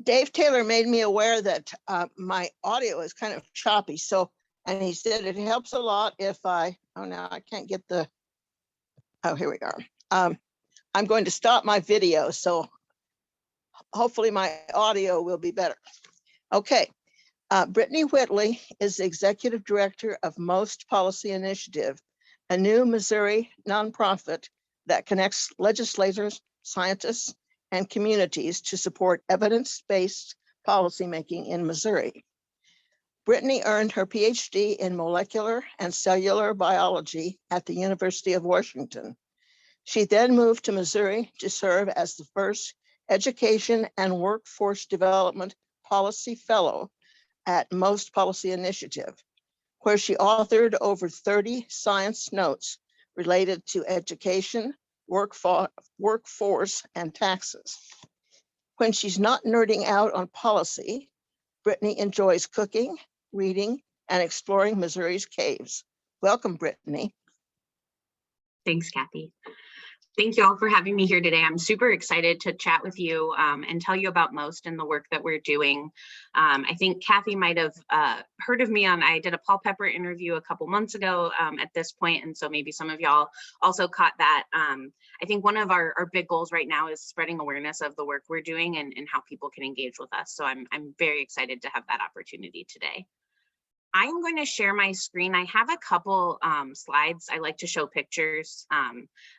Dave Taylor made me aware that my audio is kind of choppy. So, and he said it helps a lot if now I can't get here we are. I'm going to stop my video. So hopefully my audio will be better. Okay. Brittany Whitley is the executive director of Most Policy Initiative, a new Missouri nonprofit that connects legislators, scientists, and communities to support evidence-based policymaking in Missouri. Brittany earned her PhD in molecular and cellular biology at the University of Washington. She then moved to Missouri to serve as the first Education and Workforce Development Policy Fellow at Most Policy Initiative, where she authored over 30 science notes related to education, workforce, and taxes. When she's not nerding out on policy, Brittany enjoys cooking, reading, and exploring Missouri's caves. Welcome, Brittany. Thanks, Kathy. Thank you all for having me here today. I'm super excited to chat with you and tell you about Most and the work that we're doing. I think Kathy might have heard of me I did a Paul Pepper interview a couple months ago at this point, and so maybe some of y'all also caught that. I think one of our big goals right now is spreading awareness of the work we're doing and how people can engage with us. So I'm very excited to have that opportunity today. I'm going to share my screen. I have a couple slides. I like to show pictures,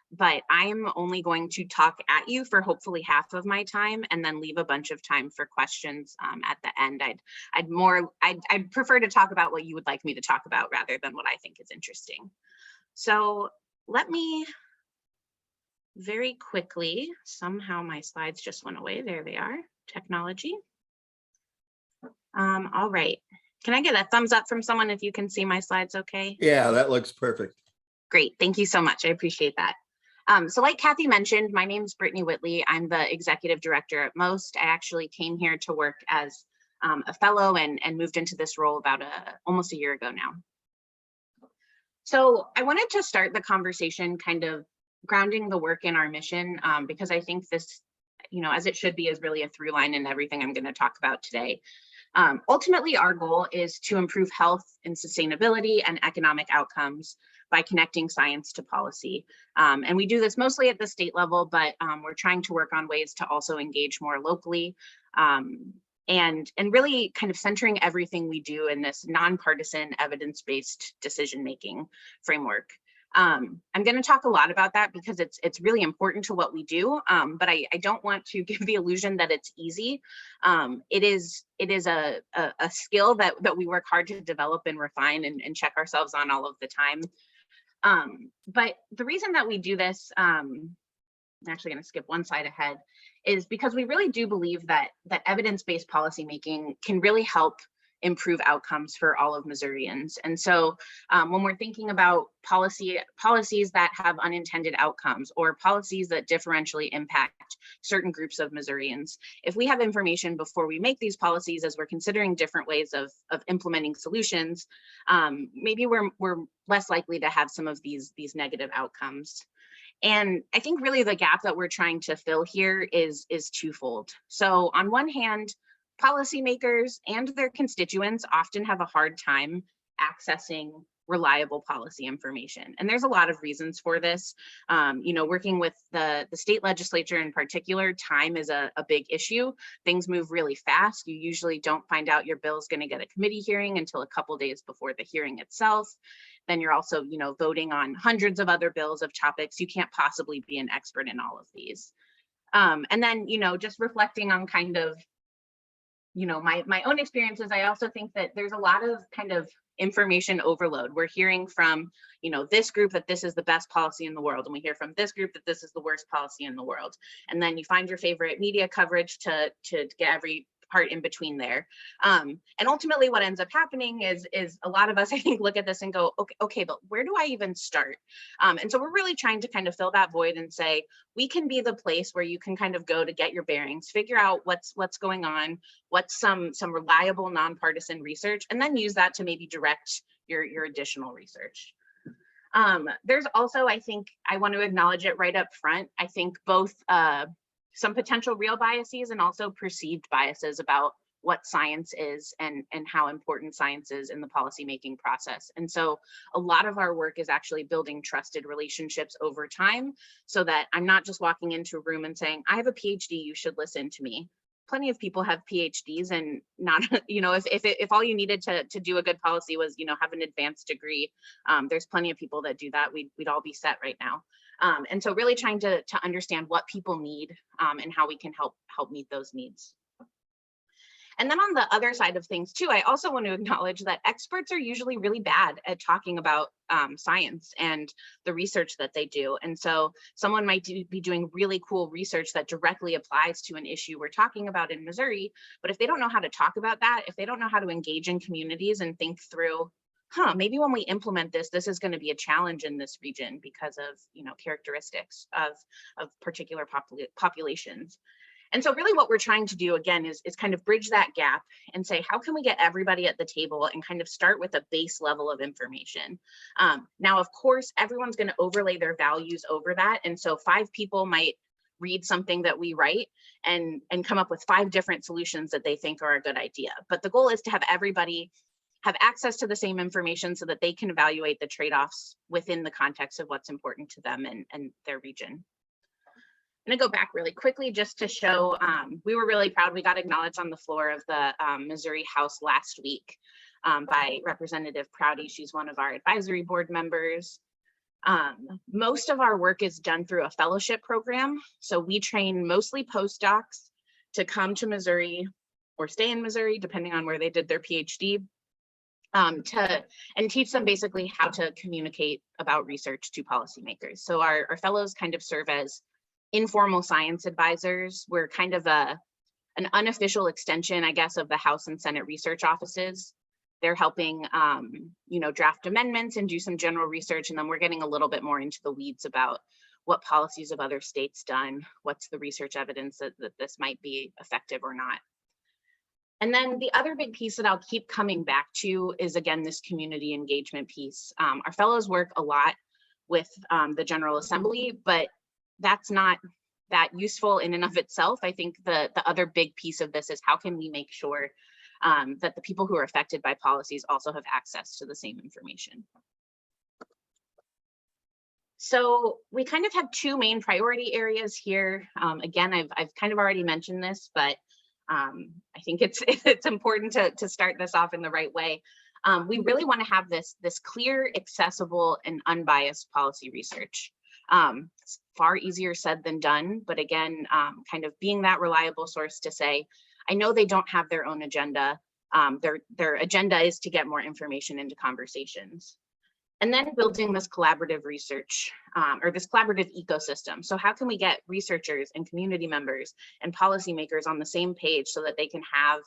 but I'm only going to talk at you for hopefully half of my time and then leave a bunch of time for questions at the end. I'd prefer to talk about what you would like me to talk about rather than what I think is interesting. So let me very quickly, somehow my slides just went away. There they are, technology. All right. Can I get a thumbs up from someone if you can see my slides okay? Yeah, that looks perfect. Great, thank you so much, I appreciate that. So like Kathy mentioned, my name is Brittany Whitley. I'm the executive director at Most. I actually came here to work as a fellow and moved into this role about almost a year ago now. So I wanted to start the conversation kind of grounding the work in our mission because I think this, as it should be, is really a through line in everything I'm going to talk about today. Ultimately, our goal is to improve health and sustainability and economic outcomes by connecting science to policy. And we do this mostly at the state level, but we're trying to work on ways to also engage more locally and really kind of centering everything we do in this nonpartisan evidence-based decision-making framework. I'm going to talk a lot about that because it's really important to what we do, but I don't want to give the illusion that it's easy. It is a skill that we work hard to develop and refine and check ourselves on all of the time. But the reason that we do this, I'm actually going to skip one slide ahead, is because we really do believe that evidence-based policymaking can really help improve outcomes for all of Missourians. And so when we're thinking about policies that have unintended outcomes or policies that differentially impact certain groups of Missourians, if we have information before we make these policies as we're considering different ways of implementing solutions, maybe we're less likely to have some of these negative outcomes. And I think really the gap that we're trying to fill here is twofold. So on one hand, policymakers and their constituents often have a hard time accessing reliable policy information. And there's a lot of reasons for this. Working with the state legislature in particular, time is a big issue. Things move really fast. You usually don't find out your bill is going to get a committee hearing until a couple days before the hearing itself. Then you're also, voting on hundreds of other bills of topics. You can't possibly be an expert in all of these. And then, just reflecting on kind of my own experiences, I also think that there's a lot of kind of information overload. We're hearing from, this group that this is the best policy in the world, and we hear from this group that this is the worst policy in the world. And then you find your favorite media coverage to get every part in between there. And ultimately what ends up happening is a lot of us, I think, look at this and go, okay, but where do I even start? And so we're really trying to kind of fill that void and say, we can be the place where you can kind of go to get your bearings, figure out what's going on, what's some reliable nonpartisan research, and then use that to maybe direct your additional research. There's also, I think, I want to acknowledge it right up front. I think both some potential real biases and also perceived biases about what science is and how important science is in the policymaking process. And so a lot of our work is actually building trusted relationships over time, so that I'm not just walking into a room and saying, I have a PhD, you should listen to me. Plenty of people have PhDs, and not, if all you needed to do a good policy was, have an advanced degree, there's plenty of people that do that. We'd all be set right now. And so really trying to understand what people need and how we can help meet those needs. And then on the other side of things too, I also want to acknowledge that experts are usually really bad at talking about science and the research that they do. And so someone might be doing really cool research that directly applies to an issue we're talking about in Missouri, but if they don't know how to talk about that, if they don't know how to engage in communities and think through, maybe when we implement this, this is going to be a challenge in this region because of, characteristics of particular populations. And so really what we're trying to do, again, is kind of bridge that gap and say, how can we get everybody at the table and kind of start with a base level of information? Now, of course, everyone's going to overlay their values over that. And so 5 people might read something that we write and come up with 5 different solutions that they think are a good idea. But the goal is to have everybody have access to the same information so that they can evaluate the trade-offs within the context of what's important to them and their region. I'm going to go back really quickly just to show, we were really proud. We got acknowledged on the floor of the Missouri House last week by Representative Prouty. She's one of our advisory board members. Most of our work is done through a fellowship program. So we train mostly postdocs to come to Missouri or stay in Missouri, depending on where they did their PhD, and teach them basically how to communicate about research to policymakers. So our fellows kind of serve as informal science advisors. We're kind of an unofficial extension, I guess, of the House and Senate research offices. They're helping, draft amendments and do some general research. And then we're getting a little bit more into the weeds about what policies of other states done, what's the research evidence that this might be effective or not. And then the other big piece that I'll keep coming back to is, again, this community engagement piece. Our fellows work a lot with the General Assembly, but that's not that useful in and of itself. I think the other big piece of this is how can we make sure that the people who are affected by policies also have access to the same information. So we kind of have 2 main priority areas here. Again, I've kind of already mentioned this, but I think it's important to start this off in the right way. We really want to have this clear, accessible, and unbiased policy research. It's far easier said than done, but again, kind of being that reliable source to say, I know they don't have their own agenda. Their agenda is to get more information into conversations. And then building this collaborative research or this collaborative ecosystem. So how can we get researchers and community members and policymakers on the same page so that they can have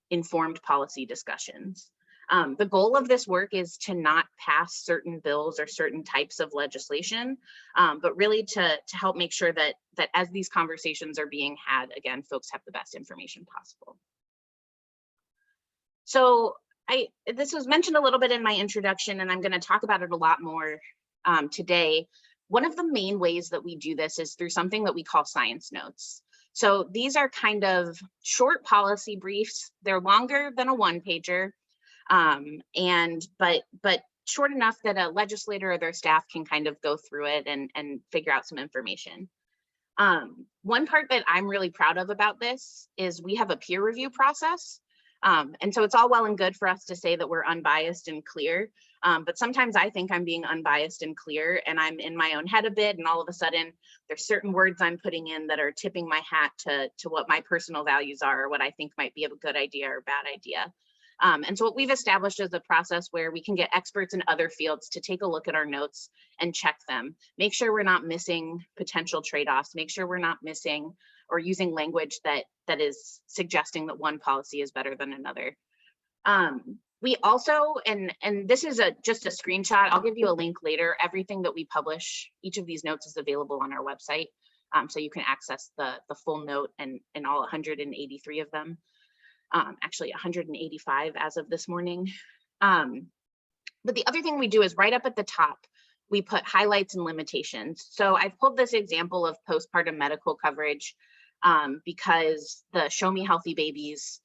informed policy discussions? The goal of this work is to not pass certain bills or certain types of legislation, but really to help make sure that as these conversations are being had, again, folks have the best information possible. So this was mentioned a little bit in my introduction, and I'm going to talk about it a lot more today. One of the main ways that we do this is through something that we call science notes. So these are kind of short policy briefs. They're longer than a 1-pager. But short enough that a legislator or their staff can kind of go through it and figure out some information. One part that I'm really proud of about this is we have a peer review process. And so it's all well and good for us to say that we're unbiased and clear. But sometimes I think I'm being unbiased and clear, and I'm in my own head a bit, and all of a sudden there's certain words I'm putting in that are tipping my hat to what my personal values are, or what I think might be a good idea or a bad idea. And so what we've established is a process where we can get experts in other fields to take a look at our notes and check them, make sure we're not missing potential trade-offs, make sure we're not missing or using language that is suggesting that one policy is better than another. We also, and this is just a screenshot, I'll give you a link later, everything that we publish, each of these notes is available on our website. So you can access the full note and all 183 of them. Actually 185 as of this morning. But the other thing we do is right up at the top, we put highlights and limitations. So I've pulled this example of postpartum medical coverage because the Show Me Healthy Babies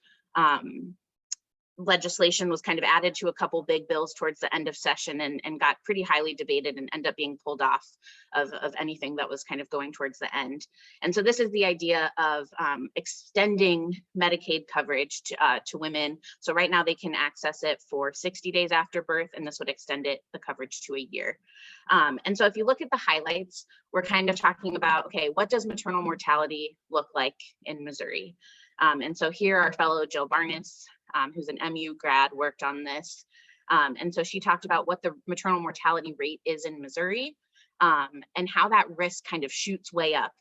legislation was kind of added to a couple big bills towards the end of session and got pretty highly debated and ended up being pulled off of anything that was kind of going towards the end. And so this is the idea of extending Medicaid coverage to women. So right now they can access it for 60 days after birth, and this would extend the coverage to a year. And so if you look at the highlights, we're kind of talking about, okay, what does maternal mortality look like in Missouri? And so here our fellow Jill Barnes, who's an MU grad, worked on this. And so she talked about what the maternal mortality rate is in Missouri and how that risk kind of shoots way up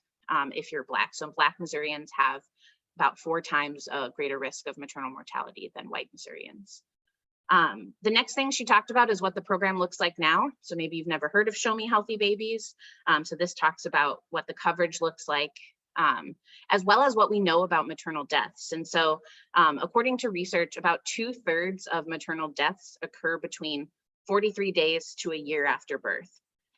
if you're Black. So Black Missourians have about 4 times a greater risk of maternal mortality than white Missourians. The next thing she talked about is what the program looks like now. So maybe you've never heard of Show Me Healthy Babies. So this talks about what the coverage looks like, as well as what we know about maternal deaths. And so according to research, about 2/3 of maternal deaths occur between 43 days to a year after birth.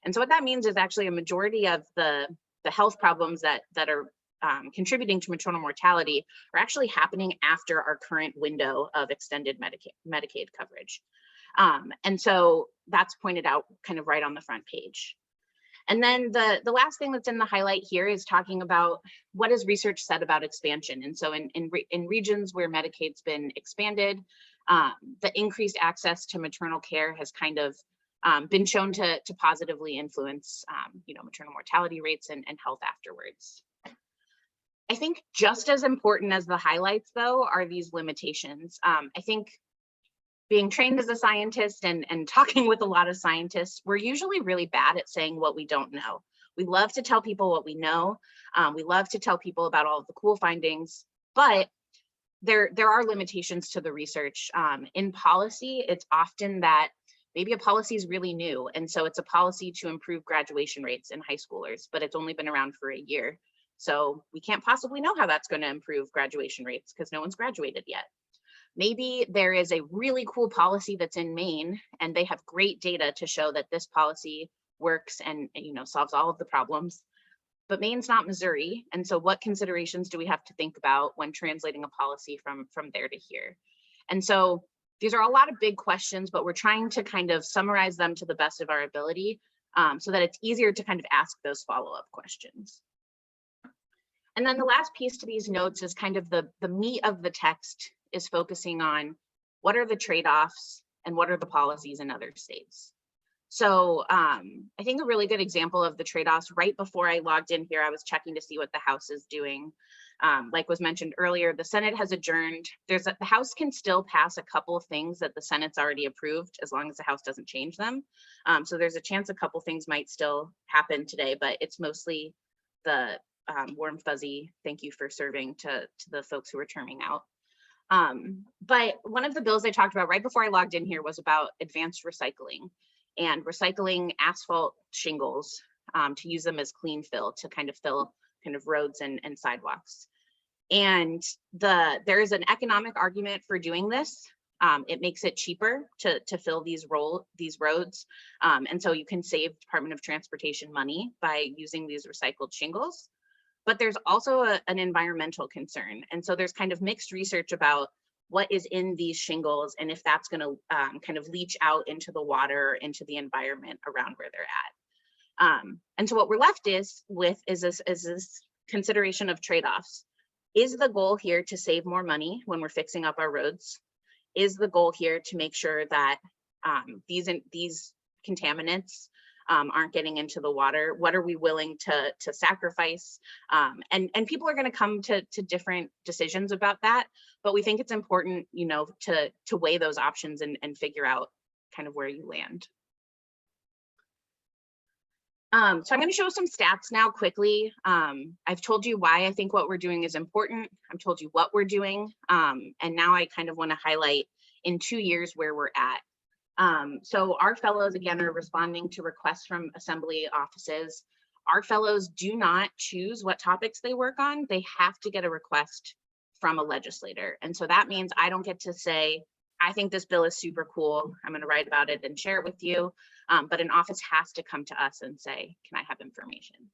And so what that means is actually a majority of the health problems that are contributing to maternal mortality are actually happening after our current window of extended Medicaid coverage. And so that's pointed out kind of right on the front page. And then the last thing that's in the highlight here is talking about what has research said about expansion. And so in regions where Medicaid's been expanded, the increased access to maternal care has kind of been shown to positively influence maternal mortality rates and health afterwards. I think just as important as the highlights, though, are these limitations. I think being trained as a scientist and talking with a lot of scientists, we're usually really bad at saying what we don't know. We love to tell people what we know. We love to tell people about all of the cool findings, but there are limitations to the research. In policy, it's often that maybe a policy is really new. And so it's a policy to improve graduation rates in high schoolers, but it's only been around for a year. So we can't possibly know how that's going to improve graduation rates because no one's graduated yet. Maybe there is a really cool policy that's in Maine and they have great data to show that this policy works and solves all of the problems, but Maine's not Missouri. And so what considerations do we have to think about when translating a policy from there to here? And so these are a lot of big questions, but we're trying to kind of summarize them to the best of our ability so that it's easier to kind of ask those follow-up questions. And then the last piece to these notes is kind of the meat of the text is focusing on what are the trade-offs and what are the policies in other states. So I think a really good example of the trade-offs, right before I logged in here, I was checking to see what the House is doing. Like was mentioned earlier, the Senate has adjourned. The House can still pass a couple of things that the Senate's already approved as long as the House doesn't change them. So there's a chance a couple things might still happen today, but it's mostly the warm fuzzy thank you for serving to the folks who are terming out. But one of the bills I talked about right before I logged in here was about advanced recycling and recycling asphalt shingles to use them as clean fill to kind of fill kind of roads and sidewalks. And there is an economic argument for doing this. It makes it cheaper to fill these roads. And so you can save Department of Transportation money by using these recycled shingles. But there's also an environmental concern. And so there's kind of mixed research about what is in these shingles and if that's going to kind of leach out into the water, into the environment around where they're at. And so what we're left with is this consideration of trade-offs. Is the goal here to save more money when we're fixing up our roads? Is the goal here to make sure that these contaminants aren't getting into the water? What are we willing to sacrifice? And people are going to come to different decisions about that, but we think it's important, to weigh those options and figure out kind of where you land. So I'm going to show some stats now quickly. I've told you why I think what we're doing is important. I've told you what we're doing. And now I kind of want to highlight in 2 years where we're at. So our fellows, again, are responding to requests from assembly offices. Our fellows do not choose what topics they work on. They have to get a request from a legislator. And so that means I don't get to say, I think this bill is super cool. I'm going to write about it and share it with you. But an office has to come to us and say, can I have information?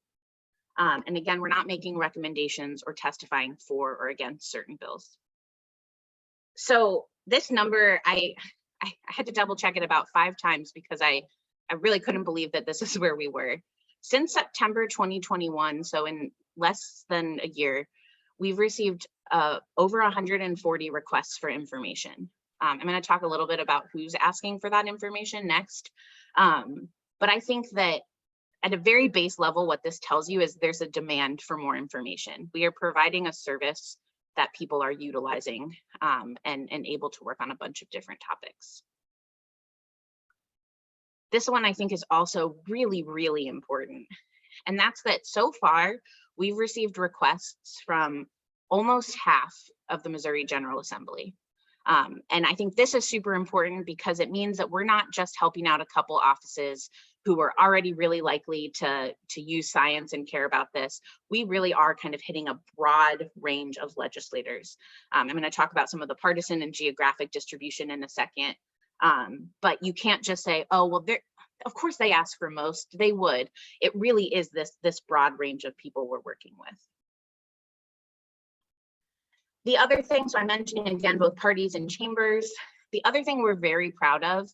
And again, we're not making recommendations or testifying for or against certain bills. So this number, I had to double check it about 5 times because I really couldn't believe that this is where we were. Since September 2021, so in less than a year, we've received over 140 requests for information. I'm going to talk a little bit about who's asking for that information next. But I think that at a very base level, what this tells you is there's a demand for more information. We are providing a service that people are utilizing and able to work on a bunch of different topics. This one I think is also really, really important. And that's that so far, we've received requests from almost half of the Missouri General Assembly. And I think this is super important because it means that we're not just helping out a couple offices who are already really likely to use science and care about this. We really are kind of hitting a broad range of legislators. I'm going to talk about some of the partisan and geographic distribution in a second. But you can't just say, oh, well, of course they ask for most. They would. It really is this broad range of people we're working with. The other thing, so I'm mentioning again, both parties and chambers. The other thing we're very proud of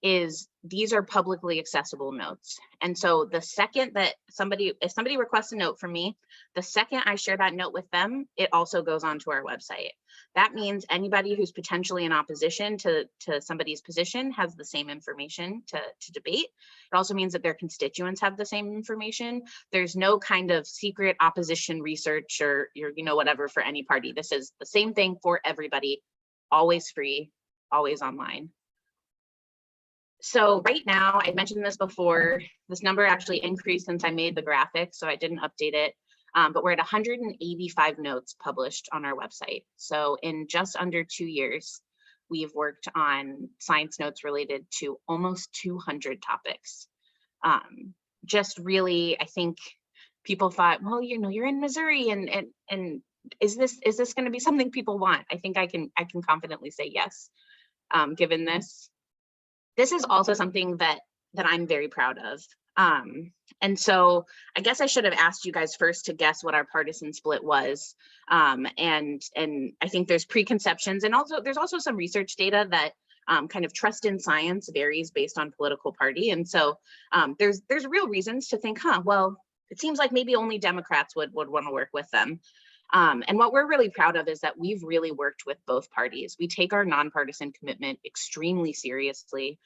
is these are publicly accessible notes. And so the second that if somebody requests a note from me, the second I share that note with them, it also goes onto our website. That means anybody who's potentially in opposition to somebody's position has the same information to debate. It also means that their constituents have the same information. There's no kind of secret opposition research or whatever for any party. This is the same thing for everybody, always free, always online. So right now, I mentioned this before, this number actually increased since I made the graphic, so I didn't update it, but we're at 185 notes published on our website. So in just under 2 years, we've worked on science notes related to almost 200 topics. Just really, I think people thought, well, you're in Missouri, and is this going to be something people want? I think I can confidently say yes, given this. This is also something that I'm very proud of. And so I guess I should have asked you guys first to guess what our partisan split was. And I think there's preconceptions, and also there's also some research data that kind of trust in science varies based on political party. And so there's real reasons to think, well, it seems like maybe only Democrats would want to work with them. And what we're really proud of is that we've really worked with both parties. We take our nonpartisan commitment extremely seriously.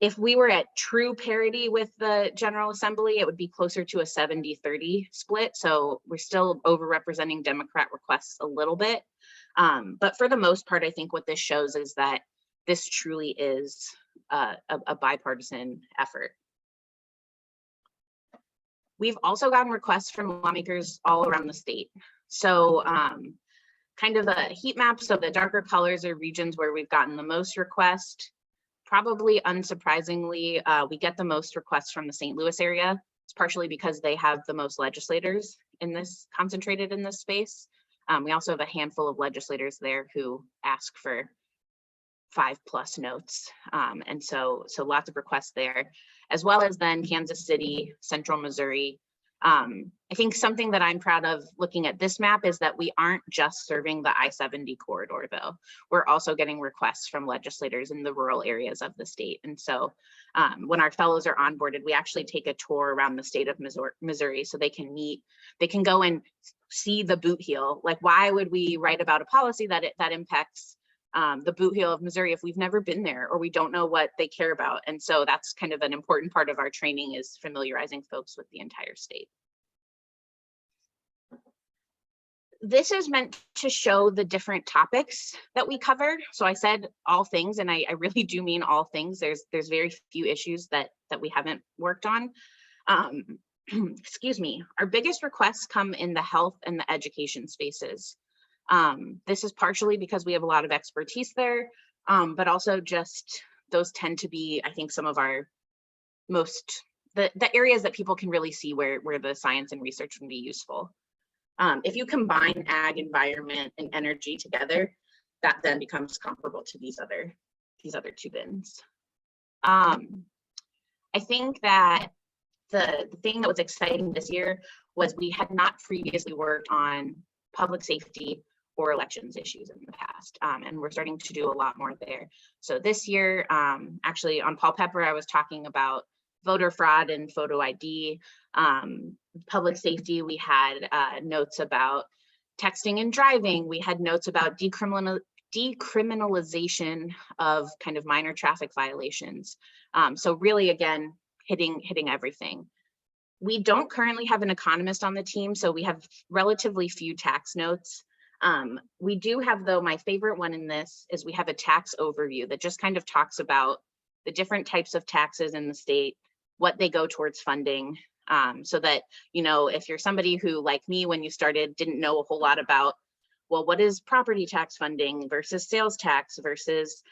If we were at true parity with the General Assembly, it would be closer to a 70-30 split. So we're still overrepresenting Democrat requests a little bit. But for the most part, I think what this shows is that this truly is a bipartisan effort. We've also gotten requests from lawmakers all around the state. So kind of a heat map. So the darker colors are regions where we've gotten the most requests. Probably unsurprisingly, we get the most requests from the St. Louis area. It's partially because they have the most legislators concentrated in this space. We also have a handful of legislators there who ask for 5+ notes. And so lots of requests there, as well as then Kansas City, Central Missouri. I think something that I'm proud of looking at this map is that we aren't just serving the I-70 corridor, though. We're also getting requests from legislators in the rural areas of the state. And so when our fellows are onboarded, we actually take a tour around the state of Missouri so they can go and see the boot heel. Like, why would we write about a policy that impacts the boot heel of Missouri if we've never been there or we don't know what they care about? And so that's kind of an important part of our training, is familiarizing folks with the entire state. This is meant to show the different topics that we cover. So I said all things, and I really do mean all things. There's very few issues that we haven't worked on. Excuse me. Our biggest requests come in the health and the education spaces. This is partially because we have a lot of expertise there, but also just those tend to be, I think, some of our the areas that people can really see where the science and research can be useful. If you combine ag, environment, and energy together, that then becomes comparable to these other 2 bins. I think that the thing that was exciting this year was we had not previously worked on public safety or elections issues in the past, and we're starting to do a lot more there. So this year, actually on Paul Pepper, I was talking about voter fraud and photo ID. Public safety, we had notes about texting and driving. We had notes about decriminalization of kind of minor traffic violations. So really, again, hitting everything. We don't currently have an economist on the team, so we have relatively few tax notes. We do have, though, my favorite one in this is we have a tax overview that just kind of talks about the different types of taxes in the state, what they go towards funding, so that, you know, if you're somebody who, like me, when you started, didn't know a whole lot about, well, what is property tax funding versus sales tax versus,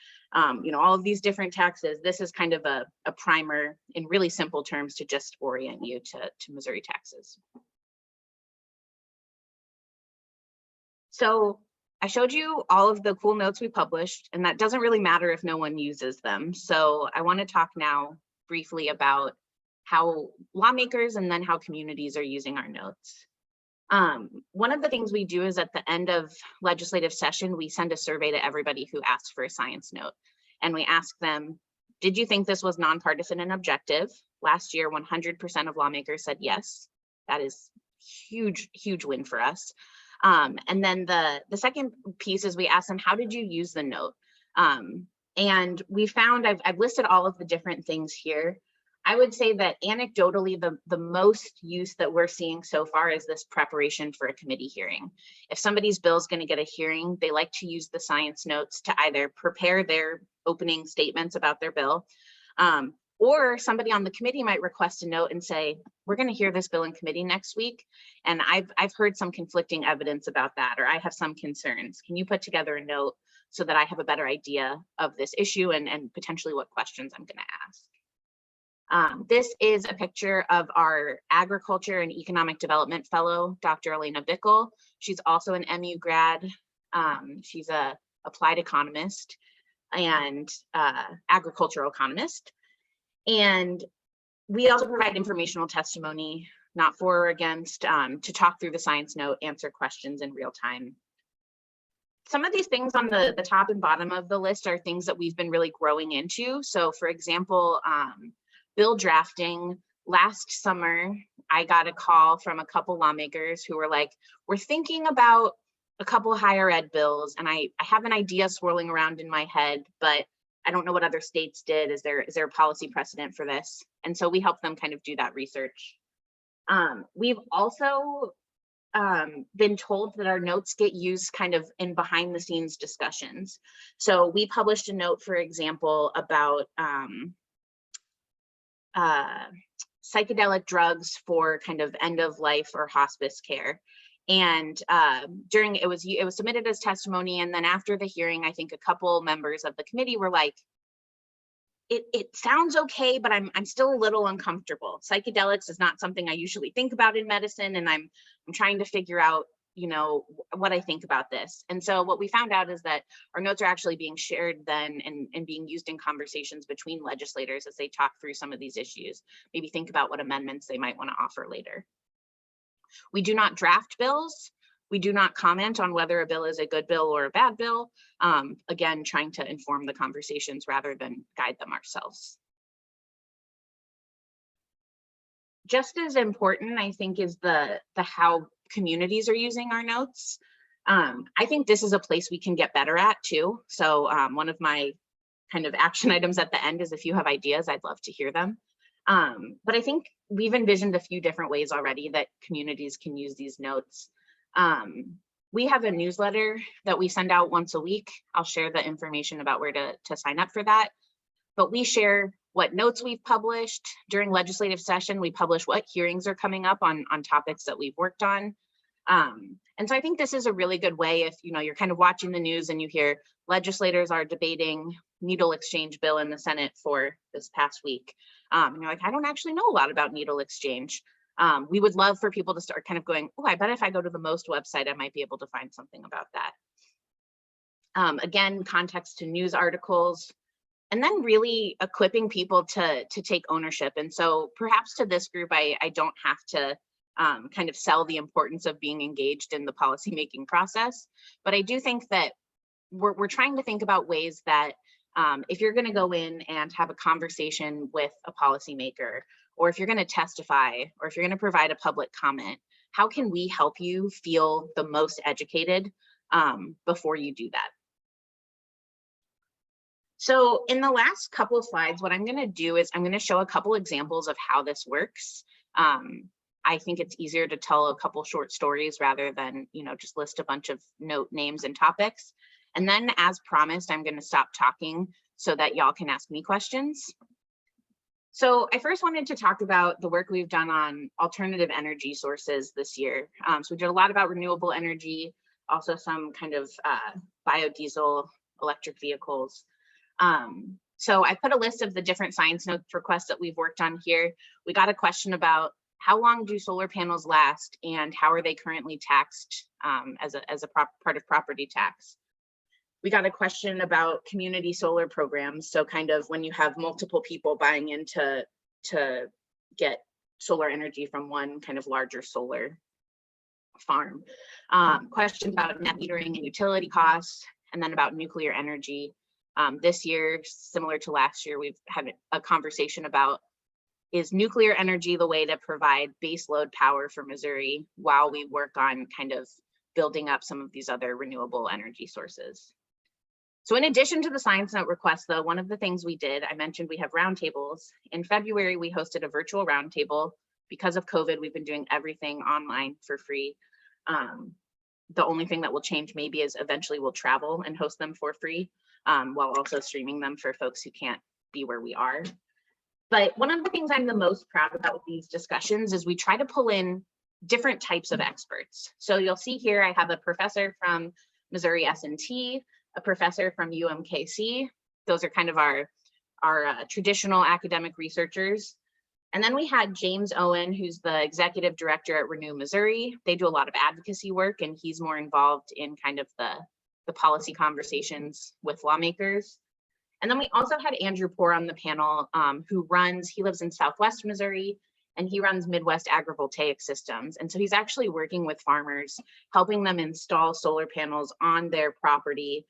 you know, all of these different taxes, this is kind of a primer in really simple terms to just orient you to Missouri taxes. So I showed you all of the cool notes we published, and that doesn't really matter if no one uses them. So I want to talk now briefly about how lawmakers and then how communities are using our notes. One of the things we do is at the end of legislative session, we send a survey to everybody who asks for a science note. And we ask them, did you think this was nonpartisan and objective? Last year, 100% of lawmakers said yes. That is huge, huge win for us. And then the second piece is we asked them, how did you use the note? And we found, I've listed all of the different things here. I would say that anecdotally, the most use that we're seeing so far is this preparation for a committee hearing. If somebody's bill is going to get a hearing, they like to use the science notes to either prepare their opening statements about their bill, or somebody on the committee might request a note and say, we're going to hear this bill in committee next week, and I've heard some conflicting evidence about that, or I have some concerns. Can you put together a note so that I have a better idea of this issue and potentially what questions I'm going to ask? This is a picture of our Agriculture and Economic Development Fellow, Dr. Elena Bickel. She's also an MU grad. She's a applied economist and agricultural economist. And we also provide informational testimony, not for or against, to talk through the science note, answer questions in real time. Some of these things on the top and bottom of the list are things that we've been really growing into. So for example, bill drafting. Last summer, I got a call from a couple lawmakers who were like, we're thinking about a couple higher ed bills, and I have an idea swirling around in my head, but I don't know what other states did. Is there a policy precedent for this? And so we help them kind of do that research. We've also been told that our notes get used kind of in behind the scenes discussions. So we published a note, for example, about psychedelic drugs for kind of end of life or hospice care. And it was submitted as testimony. And then after the hearing, I think a couple members of the committee were like, it sounds okay, but I'm still a little uncomfortable. Psychedelics is not something I usually think about in medicine, and I'm trying to figure out, you know, what I think about this. And so what we found out is that our notes are actually being shared then and being used in conversations between legislators as they talk through some of these issues, maybe think about what amendments they might want to offer later. We do not draft bills. We do not comment on whether a bill is a good bill or a bad bill. Again, trying to inform the conversations rather than guide them ourselves. Just as important, I think, is the how communities are using our notes. I think this is a place we can get better at too. So one of my kind of action items at the end is if you have ideas, I'd love to hear them. But I think we've envisioned a few different ways already that communities can use these notes. We have a newsletter that we send out once a week. I'll share the information about where to sign up for that. But we share what notes we've published during legislative session. We publish what hearings are coming up on topics that we've worked on. And so I think this is a really good way if, you know, you're kind of watching the news and you hear legislators are debating needle exchange bill in the Senate for this past week. And you're like, I don't actually know a lot about needle exchange. We would love for people to start kind of going, oh, I bet if I go to the MOST website, I might be able to find something about that. Again, context to news articles. And then really equipping people to take ownership. And so perhaps to this group, I don't have to kind of sell the importance of being engaged in the policymaking process. But I do think that we're trying to think about ways that if you're going to go in and have a conversation with a policymaker, or if you're going to testify, or if you're going to provide a public comment, how can we help you feel the most educated before you do that? So in the last couple of slides, what I'm going to do is I'm going to show a couple examples of how this works. I think it's easier to tell a couple short stories rather than, just list a bunch of note names and topics. And then, as promised, I'm going to stop talking so that y'all can ask me questions. So I first wanted to talk about the work we've done on alternative energy sources this year. So we did a lot about renewable energy, also some kind of biodiesel, electric vehicles. So I put a list of the different science note requests that we've worked on here. We got a question about how long do solar panels last and how are they currently taxed as a part of property tax? We got a question about community solar programs. So kind of when you have multiple people buying in to get solar energy from one kind of larger solar farm. Questions about net metering and utility costs, and then about nuclear energy. This year, similar to last year, we've had a conversation about, is nuclear energy the way to provide baseload power for Missouri while we work on kind of building up some of these other renewable energy sources? So in addition to the science note request, though, one of the things we did, I mentioned we have roundtables. In February, we hosted a virtual roundtable. Because of COVID, we've been doing everything online for free. The only thing that will change maybe is eventually we'll travel and host them for free, while also streaming them for folks who can't be where we are. But one of the things I'm the most proud about with these discussions is we try to pull in different types of experts. So you'll see here, I have a professor from Missouri S&T, a professor from UMKC. Those are kind of our traditional academic researchers. And then we had James Owen, who's the executive director at Renew Missouri. They do a lot of advocacy work, and he's more involved in kind of the policy conversations with lawmakers. And then we also had Andrew Poor on the panel, he lives in Southwest Missouri, and he runs Midwest agrivoltaic systems. And so he's actually working with farmers, helping them install solar panels on their property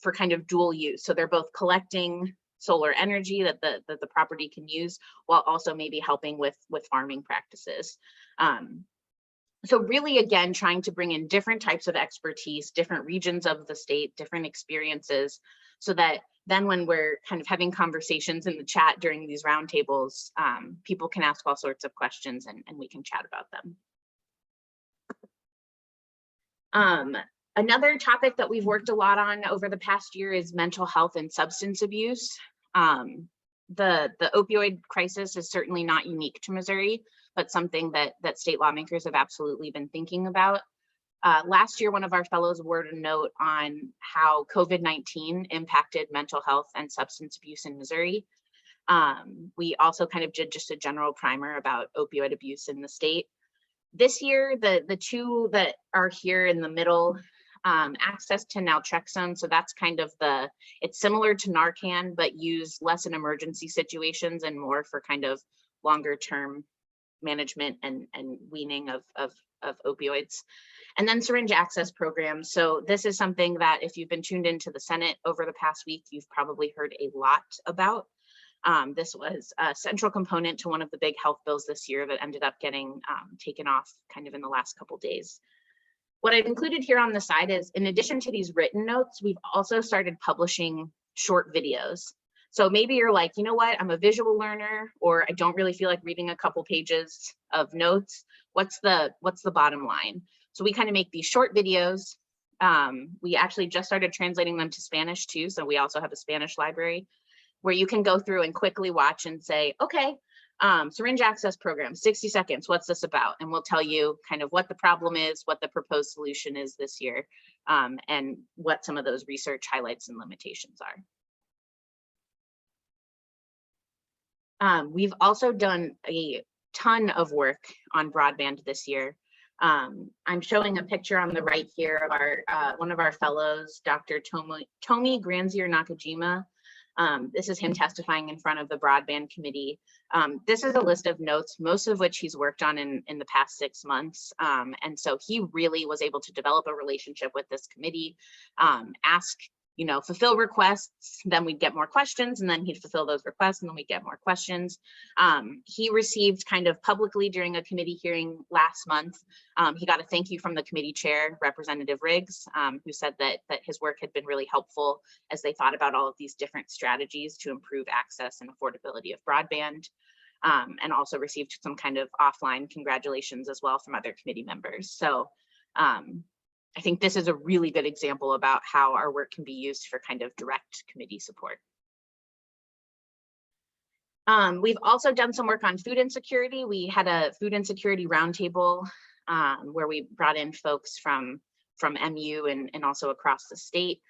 for kind of dual use. So they're both collecting solar energy that the property can use, while also maybe helping with farming practices. So really, again, trying to bring in different types of expertise, different regions of the state, different experiences, so that then when we're kind of having conversations in the chat during these roundtables, people can ask all sorts of questions and we can chat about them. Another topic that we've worked a lot on over the past year is mental health and substance abuse. The opioid crisis is certainly not unique to Missouri, but something that state lawmakers have absolutely been thinking about. Last year, one of our fellows wrote a note on how COVID-19 impacted mental health and substance abuse in Missouri. We also kind of did just a general primer about opioid abuse in the state. This year, the two that are here in the middle, access to naltrexone. So that's kind of it's similar to Narcan, but used less in emergency situations and more for kind of longer term management and weaning of opioids. And then syringe access programs. So this is something that if you've been tuned into the Senate over the past week, you've probably heard a lot about. This was a central component to one of the big health bills this year that ended up getting taken off kind of in the last couple days. What I've included here on the side is, in addition to these written notes, we've also started publishing short videos. So maybe you're like, you know what, I'm a visual learner, or I don't really feel like reading a couple pages of notes. What's the bottom line? So we kind of make these short videos. We actually just started translating them to Spanish too. So we also have a Spanish library where you can go through and quickly watch and say, okay, syringe access program, 60 seconds, what's this about? And we'll tell you kind of what the problem is, what the proposed solution is this year, and what some of those research highlights and limitations are. We've also done a ton of work on broadband this year. I'm showing a picture on the right here of our one of our fellows, Dr. Tomi Granzier Nakajima. This is him testifying in front of the broadband committee. This is a list of notes, most of which he's worked on in the past 6 months. And so he really was able to develop a relationship with this committee, ask, fulfill requests, then we'd get more questions, and then he'd fulfill those requests, and then we'd get more questions. He received kind of publicly during a committee hearing last month, he got a thank you from the committee chair, Representative Riggs, who said that his work had been really helpful as they thought about all of these different strategies to improve access and affordability of broadband, and also received some kind of offline congratulations as well from other committee members. So I think this is a really good example about how our work can be used for kind of direct committee support. We've also done some work on food insecurity. We had a food insecurity roundtable where we brought in folks from MU and also across the state,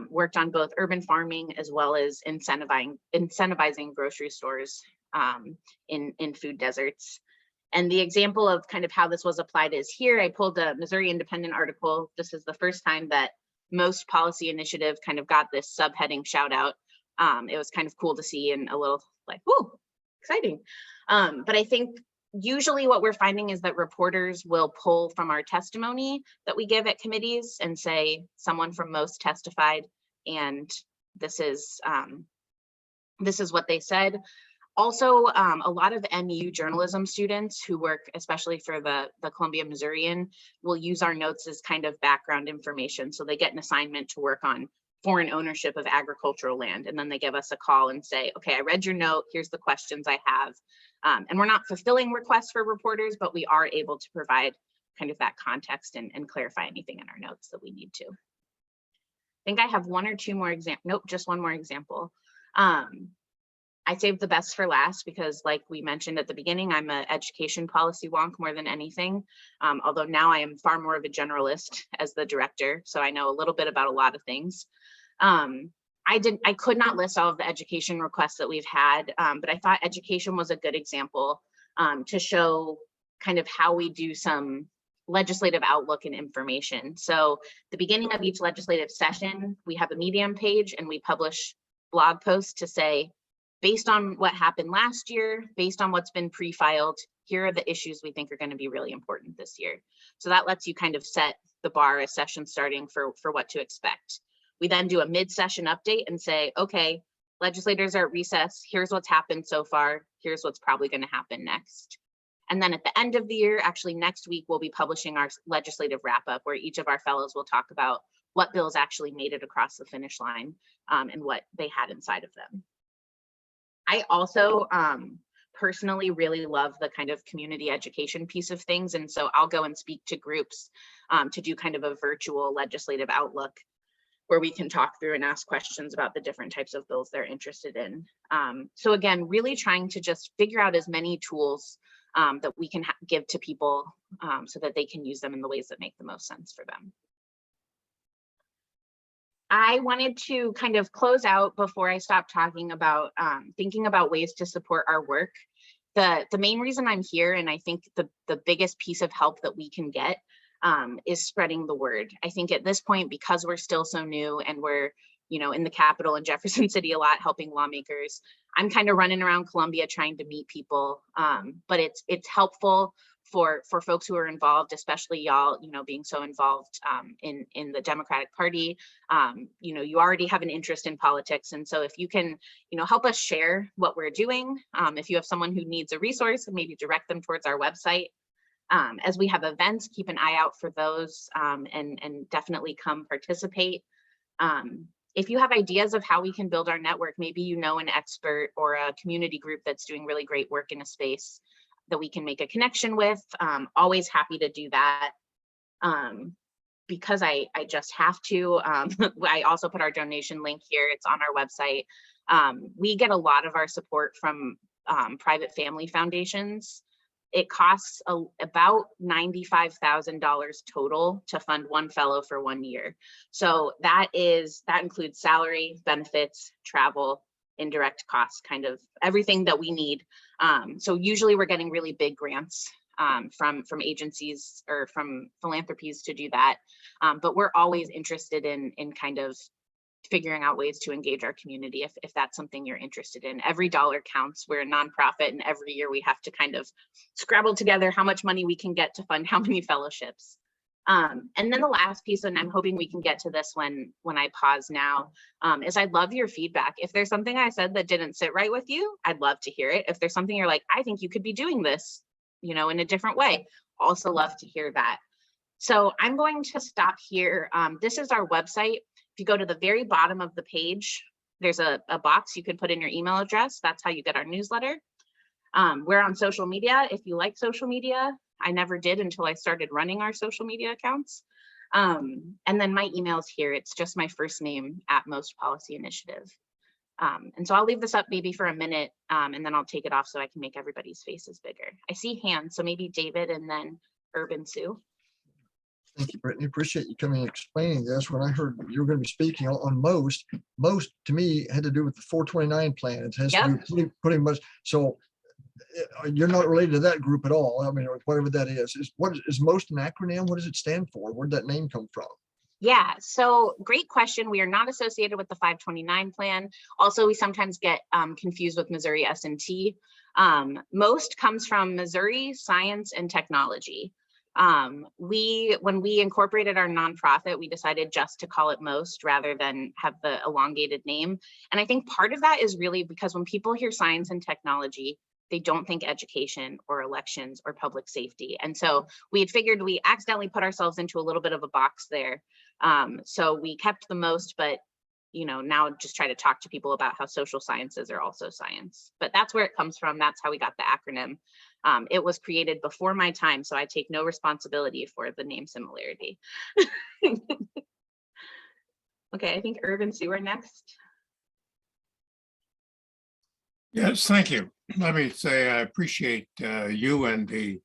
worked on both urban farming as well as incentivizing grocery stores in food deserts. And the example of kind of how this was applied is here. I pulled a Missouri Independent article. This is the first time that most policy initiative kind of got this subheading shout out. It was kind of cool to see and a little like, whoa, exciting. But I think usually what we're finding is that reporters will pull from our testimony that we give at committees and say someone from most testified, and this is what they said. Also, a lot of MU journalism students who work, especially for the Columbia Missourian, will use our notes as kind of background information. So they get an assignment to work on foreign ownership of agricultural land. And then they give us a call and say, okay, I read your note, here's the questions I have. And we're not fulfilling requests for reporters, but we are able to provide kind of that context and clarify anything in our notes that we need to. I think I have one or two more examples. Nope, just one more example. I saved the best for last because, like we mentioned at the beginning, I'm an education policy wonk more than anything. Although now I am far more of a generalist as the director, so I know a little bit about a lot of things. I could not list all of the education requests that we've had, but I thought education was a good example to show kind of how we do some legislative outlook and information. So the beginning of each legislative session, we have a Medium page and we publish blog posts to say, based on what happened last year, based on what's been pre-filed, here are the issues we think are going to be really important this year. So that lets you kind of set the bar as session starting for what to expect. We then do a mid-session update and say, okay, legislators are at recess. Here's what's happened so far. Here's what's probably going to happen next. And then at the end of the year, actually next week, we'll be publishing our legislative wrap-up where each of our fellows will talk about what bills actually made it across the finish line and what they had inside of them. I also personally really love the kind of community education piece of things. And so I'll go and speak to groups to do kind of a virtual legislative outlook where we can talk through and ask questions about the different types of bills they're interested in. So again, really trying to just figure out as many tools that we can give to people so that they can use them in the ways that make the most sense for them. I wanted to kind of close out before I stop talking about thinking about ways to support our work. The main reason I'm here, and I think the biggest piece of help that we can get is spreading the word. I think at this point, because we're still so new and we're in the Capitol and Jefferson City a lot helping lawmakers, I'm kind of running around Columbia trying to meet people, but it's helpful for folks who are involved, especially y'all, being so involved in the Democratic Party. You already have an interest in politics. And so if you can, help us share what we're doing, if you have someone who needs a resource, maybe direct them towards our website. As we have events, keep an eye out for those and definitely come participate. If you have ideas of how we can build our network, maybe an expert or a community group that's doing really great work in a space that we can make a connection with, always happy to do that. Because I just have to, I also put our donation link here, it's on our website. We get a lot of our support from private family foundations. It costs about $95,000 total to fund one fellow for 1 year. So that includes salary, benefits, travel, indirect costs, kind of everything that we need. So usually we're getting really big grants from agencies or from philanthropies to do that. But we're always interested in kind of figuring out ways to engage our community if that's something you're interested in. Every dollar counts. We're a nonprofit, and every year we have to kind of scrabble together how much money we can get to fund how many fellowships. And then the last piece, and I'm hoping we can get to this when I pause now, is I'd love your feedback. If there's something I said that didn't sit right with you, I'd love to hear it. If there's something you're like, I think you could be doing this, in a different way, also love to hear that. So I'm going to stop here. This is our website. If you go to the very bottom of the page, there's a box you could put in your email address. That's how you get our newsletter. We're on social media. If you like social media, I never did until I started running our social media accounts. And then my email's here. It's just my first name @Most Policy Initiative. And so I'll leave this up maybe for a minute, and then I'll take it off so I can make everybody's faces bigger. I see hands, so maybe David and then Urban Sue. Thank you, Brittany. Appreciate you coming and explaining this. When I heard you were going to be speaking on most to me had to do with the 429 plan. It has to do with pretty much. So you're not related to that group at all. I mean, or whatever that is. What is most an acronym? What does it stand for? Where did that name come from? Yeah, so great question. We are not associated with the 529 plan. Also, we sometimes get confused with Missouri S&T. Most comes from Missouri Science and Technology. When we incorporated our nonprofit, we decided just to call it MOST rather than have the elongated name. And I think part of that is really because when people hear science and technology, they don't think education or elections or public safety. And so we had figured we accidentally put ourselves into a little bit of a box there. So we kept the MOST, but now just try to talk to people about how social sciences are also science. But that's where it comes from. That's how we got the acronym. It was created before my time, so I take no responsibility for the name similarity. Okay, I think Urban Sue are next. Yes, thank you. Let me say I appreciate you and the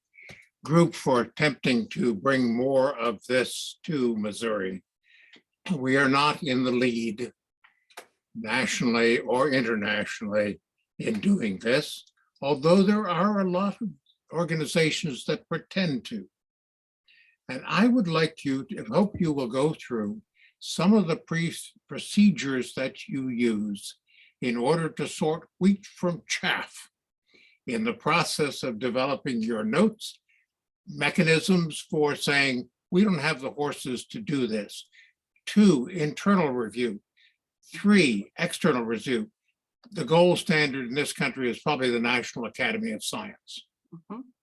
group for attempting to bring more of this to Missouri. We are not in the lead nationally or internationally in doing this, although there are a lot of organizations that pretend to. And I would like you to hope you will go through some of the procedures that you use in order to sort wheat from chaff in the process of developing your notes, mechanisms for saying, we don't have the horses to do this. 2, internal review. 3, external review. The gold standard in this country is probably the National Academy of Science,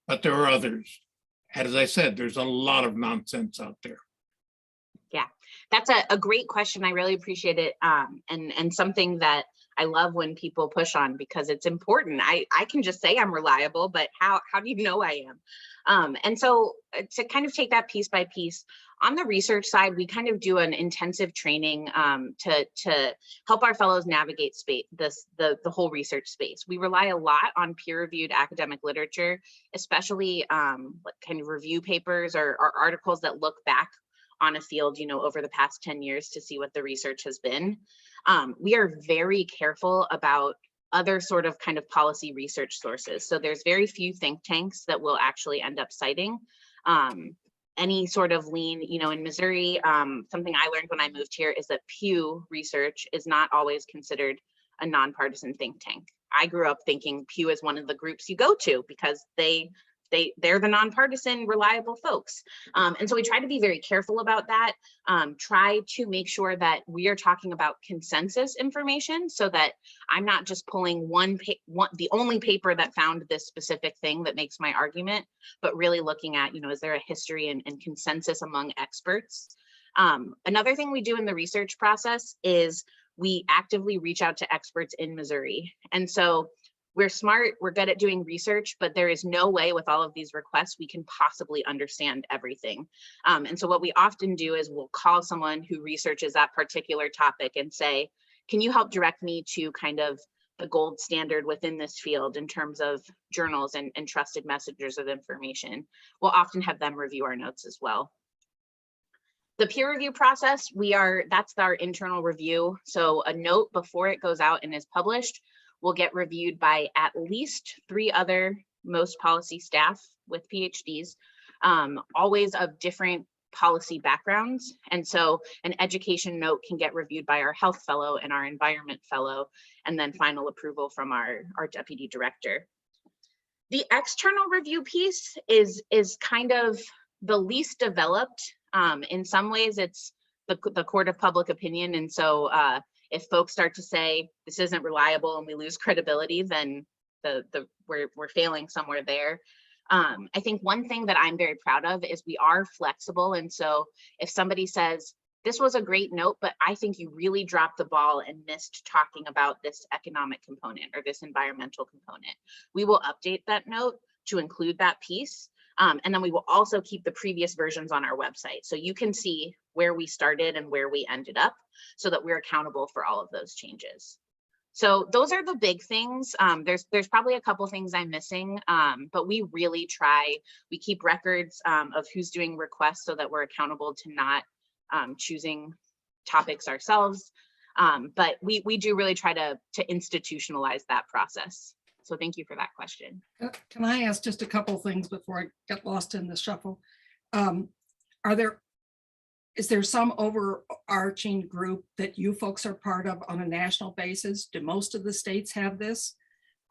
but there are others. And as I said, there's a lot of nonsense out there. Yeah, that's a great question. I really appreciate it. And something that I love when people push on because it's important. I can just say I'm reliable, but how do you know I am? And so to kind of take that piece by piece, on the research side, we kind of do an intensive training to help our fellows navigate the whole research space. We rely a lot on peer-reviewed academic literature, especially kind of review papers or articles that look back on a field, over the past 10 years to see what the research has been. We are very careful about other sort of kind of policy research sources. So there's very few think tanks that will actually end up citing any sort of lean, in Missouri. Something I learned when I moved here is that Pew Research is not always considered a nonpartisan think tank. I grew up thinking Pew is one of the groups you go to because they're the nonpartisan, reliable folks. And so we try to be very careful about that, try to make sure that we are talking about consensus information so that I'm not just pulling the only paper that found this specific thing that makes my argument, but really looking at, is there a history and consensus among experts? Another thing we do in the research process is we actively reach out to experts in Missouri. And so we're smart, we're good at doing research, but there is no way with all of these requests we can possibly understand everything. And so what we often do is we'll call someone who researches that particular topic and say, can you help direct me to kind of the gold standard within this field in terms of journals and trusted messengers of information? We'll often have them review our notes as well. The peer review process, that's our internal review. So a note before it goes out and is published will get reviewed by at least 3 other MOST policy staff with PhDs, always of different policy backgrounds. And so an education note can get reviewed by our health fellow and our environment fellow, and then final approval from our deputy director. The external review piece is kind of the least developed. In some ways, it's the court of public opinion. And so if folks start to say this isn't reliable and we lose credibility, then we're failing somewhere there. I think one thing that I'm very proud of is we are flexible. And so if somebody says, this was a great note, but I think you really dropped the ball and missed talking about this economic component or this environmental component, we will update that note to include that piece. And then we will also keep the previous versions on our website. So you can see where we started and where we ended up so that we're accountable for all of those changes. So those are the big things. There's probably a couple things I'm missing, but we really try. We keep records of who's doing requests so that we're accountable to not choosing topics ourselves. But we do really try to institutionalize that process. So thank you for that question. Can I ask just a couple things before I get lost in the shuffle? Is there some overarching group that you folks are part of on a national basis? Do most of the states have this?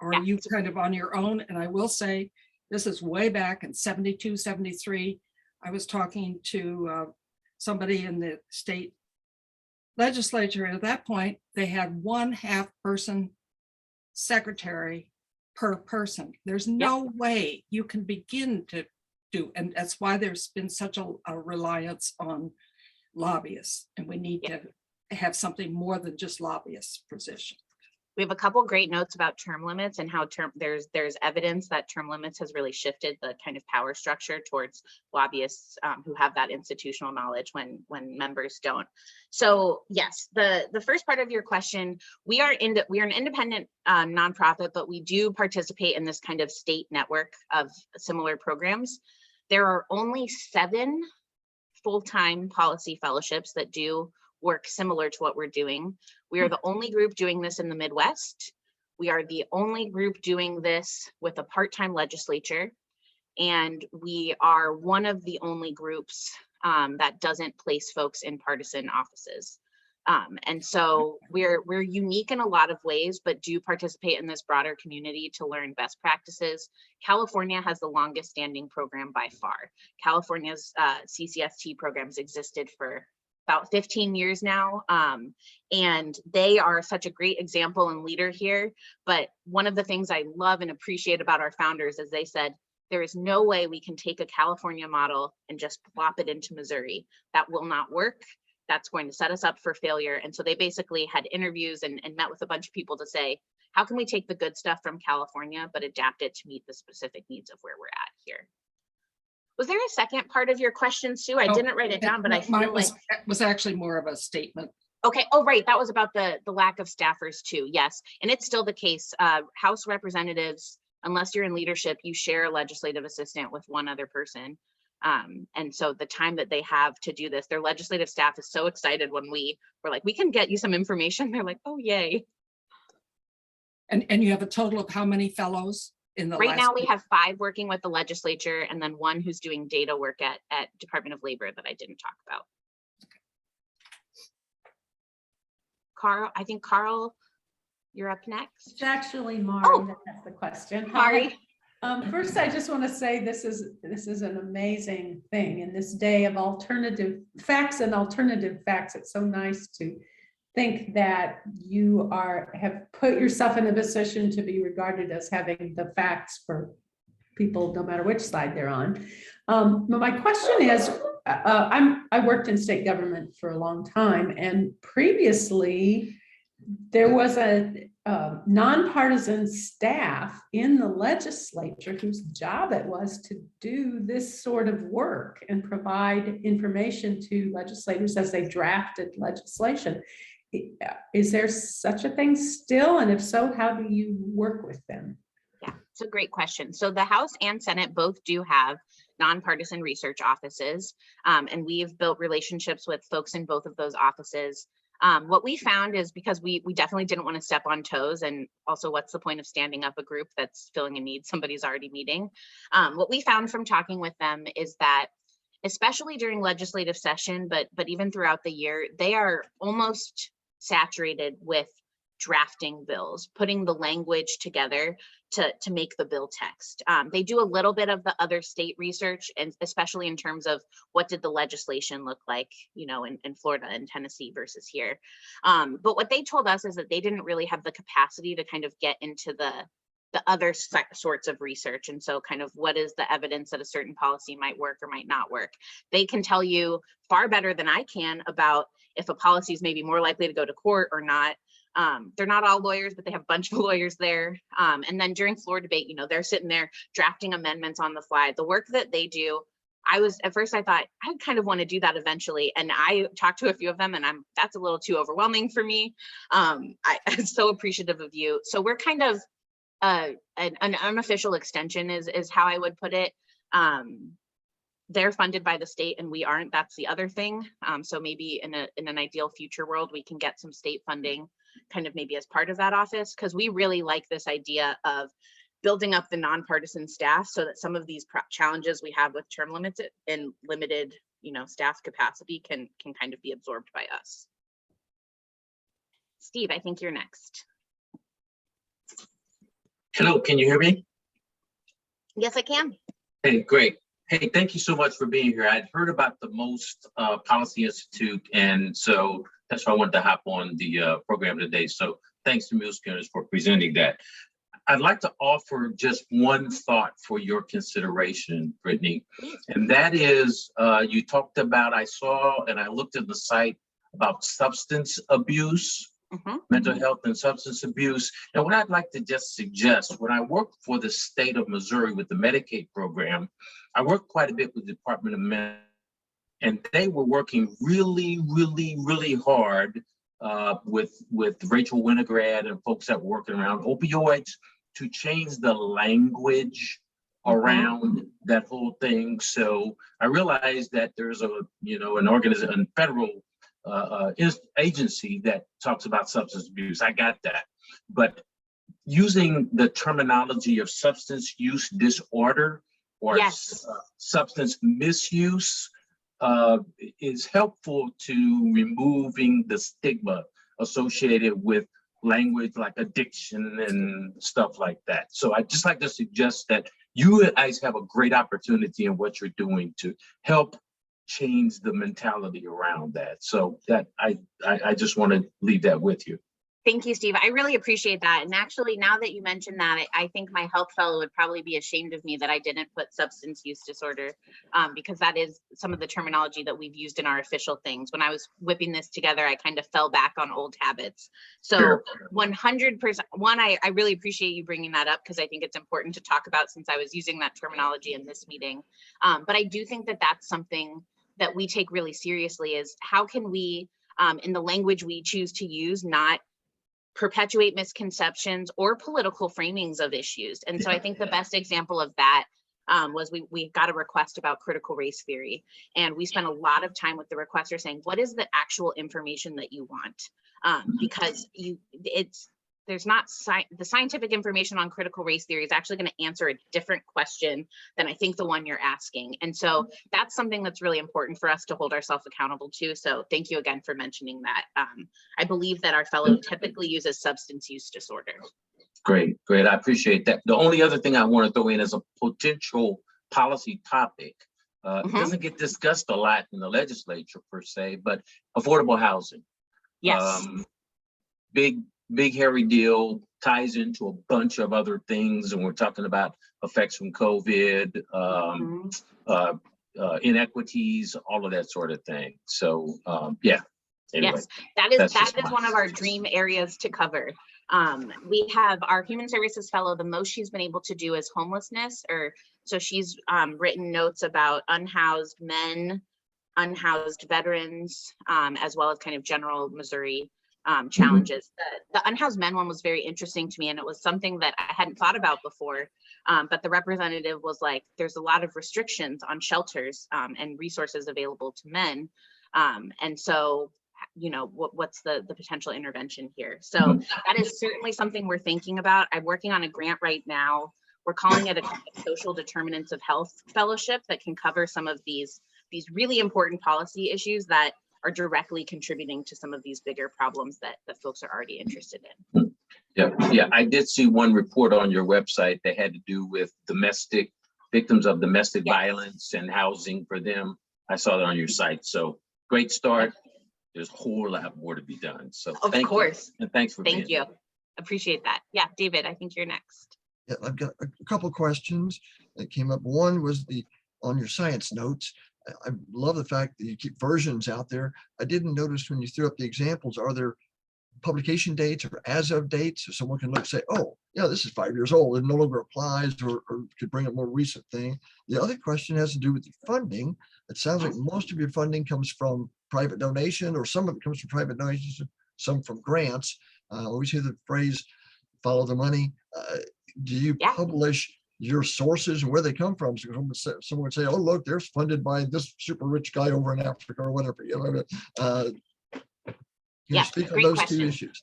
Or are you kind of on your own? And I will say, this is way back in 72, 73. I was talking to somebody in the state legislature. At that point, they had 1/2 person secretary per person. There's no way you can begin to do, and that's why there's been such a reliance on lobbyists, and we need to have something more than just lobbyist position. We have a couple great notes about term limits and how there's evidence that term limits has really shifted the kind of power structure towards lobbyists who have that institutional knowledge when members don't. So yes, the first part of your question, we are an independent nonprofit, but we do participate in this kind of state network of similar programs. There are only 7 full-time policy fellowships that do work similar to what we're doing. We are the only group doing this in the Midwest. We are the only group doing this with a part-time legislature. And we are one of the only groups that doesn't place folks in partisan offices. And so we're unique in a lot of ways, but do participate in this broader community to learn best practices. California has the longest standing program by far. California's CCST programs existed for about 15 years now. And they are such a great example and leader here. But one of the things I love and appreciate about our founders is they said, there is no way we can take a California model and just plop it into Missouri. That will not work. That's going to set us up for failure. And so they basically had interviews and met with a bunch of people to say, how can we take the good stuff from California, but adapt it to meet the specific needs of where we're at here? Was there a second part of your question, Sue? I didn't write it down, but I feel like it was actually more of a statement. Okay. Oh, right. That was about the lack of staffers too. Yes. And it's still the case. House representatives, unless you're in leadership, you share a legislative assistant with one other person. And so the time that they have to do this, their legislative staff is so excited when we're like, we can get you some information. They're like, oh, yay. And you have a total of how many fellows in the right now? We have 5 working with the legislature and then 1 who's doing data work at Department of Labor that I didn't talk about. Carl, I think Carl, you're up next. It's actually Mari that has the question. Mari. First, I just want to say this is an amazing thing in this day of alternative facts and alternative facts. It's so nice to think that you have put yourself in a position to be regarded as having the facts for people, no matter which side they're on. But my question is, I worked in state government for a long time, and previously there was a nonpartisan staff in the legislature whose job it was to do this sort of work and provide information to legislators as they drafted legislation. Is there such a thing still? And if so, how do you work with them? Yeah, it's a great question. So the House and Senate both do have nonpartisan research offices, and we've built relationships with folks in both of those offices. What we found is, because we definitely didn't want to step on toes, and also what's the point of standing up a group that's filling a need somebody's already meeting? What we found from talking with them is that especially during legislative session, but even throughout the year, they are almost saturated with drafting bills, putting the language together to make the bill text. They do a little bit of the other state research, and especially in terms of what did the legislation look like, you know, in Florida and Tennessee versus here. But what they told us is that they didn't really have the capacity to kind of get into the other sorts of research. And so kind of what is the evidence that a certain policy might work or might not work. They can tell you far better than I can about if a policy is maybe more likely to go to court or not. They're not all lawyers, but they have a bunch of lawyers there. And then during floor debate, you know, they're sitting there drafting amendments on the fly. The work that they do, at first I thought I kind of want to do that eventually. And I talked to a few of them and that's a little too overwhelming for me. I'm so appreciative of you. So we're kind of an unofficial extension is how I would put it. They're funded by the state and we aren't. That's the other thing. So maybe in an ideal future world, we can get some state funding kind of maybe as part of that office, because we really like this idea of building up the nonpartisan staff so that some of these challenges we have with term limits and limited, you know, staff capacity can kind of be absorbed by us. Steve, I think you're next. Hello, can you hear me? Yes, I can. Hey, great. Hey, thank you so much for being here. I'd heard about the Most Policy Institute, and so that's why I wanted to hop on the program today. So thanks to Muleskinners for presenting that. I'd like to offer just one thought for your consideration, Brittany, and that is you talked about, I saw and I looked at the site about substance abuse. Mental health and substance abuse. And what I'd like to just suggest, when I worked for the state of Missouri with the Medicaid program, I worked quite a bit with the Department of Medicine, and they were working really, really, really hard with Rachel Winograd and folks that were working around opioids to change the language around that whole thing. So I realized that there's an organization, federal agency that talks about substance abuse. I got that. But using the terminology of substance use disorder or substance misuse is helpful to removing the stigma associated with language like addiction and stuff like that. So I'd just like to suggest that you guys have a great opportunity in what you're doing to help change the mentality around that. So that I just want to leave that with you. Thank you, Steve. I really appreciate that. And actually, now that you mentioned that, I think my health fellow would probably be ashamed of me that I didn't put substance use disorder, because that is some of the terminology that we've used in our official things. When I was whipping this together, I kind of fell back on old habits. So 100%, I really appreciate you bringing that up, because I think it's important to talk about since I was using that terminology in this meeting. But I do think that that's something that we take really seriously, is how can we, in the language we choose to use, not perpetuate misconceptions or political framings of issues. And so I think the best example of that was we got a request about critical race theory, and we spent a lot of time with the requester saying, what is the actual information that you want? Because there's not the scientific information on critical race theory is actually going to answer a different question than I think the one you're asking. And so that's something that's really important for us to hold ourselves accountable to. So thank you again for mentioning that. I believe that our fellow typically uses substance use disorder. Great, great. I appreciate that. The only other thing I want to throw in as a potential policy topic, it doesn't get discussed a lot in the legislature per se, but affordable housing. Yes. Big hairy deal, ties into a bunch of other things, and we're talking about effects from COVID, inequities, all of that sort of thing. So yeah. Anyway, yes, that is one of our dream areas to cover. We have our human services fellow, the most she's been able to do is homelessness, so she's written notes about unhoused men, unhoused veterans, as well as kind of general Missouri challenges. The unhoused men one was very interesting to me, and it was something that I hadn't thought about before, but the representative was like, there's a lot of restrictions on shelters and resources available to men, and so what's the potential intervention here? So that is certainly something we're thinking about. I'm working on a grant right now. We're calling it a social determinants of health fellowship that can cover some of these these really important policy issues that are directly contributing to some of these bigger problems that folks are already interested in. Yeah, I did see one report on your website that had to do with victims of domestic violence and housing for them. I saw that on your site. So great start. There's a whole lot more to be done. So of course. And thanks for Thank being you. here. Appreciate that. Yeah, David, I think you're next. Yeah, I've got a couple of questions that came up. One was on your science notes. I love the fact that you keep versions out there. I didn't notice when you threw up the examples, are there publication dates or as of dates? So someone can look and say, oh, yeah, this is 5 years old. It no longer applies, or could bring a more recent thing. The other question has to do with the funding. It sounds like most of your funding comes from private donation, or some of it comes from private donations, some from grants. I always hear the phrase, follow the money. Do you publish your sources and where they come from? So someone would say, oh, look, they're funded by this super rich guy over in Africa or whatever. Can you speak on those two issues?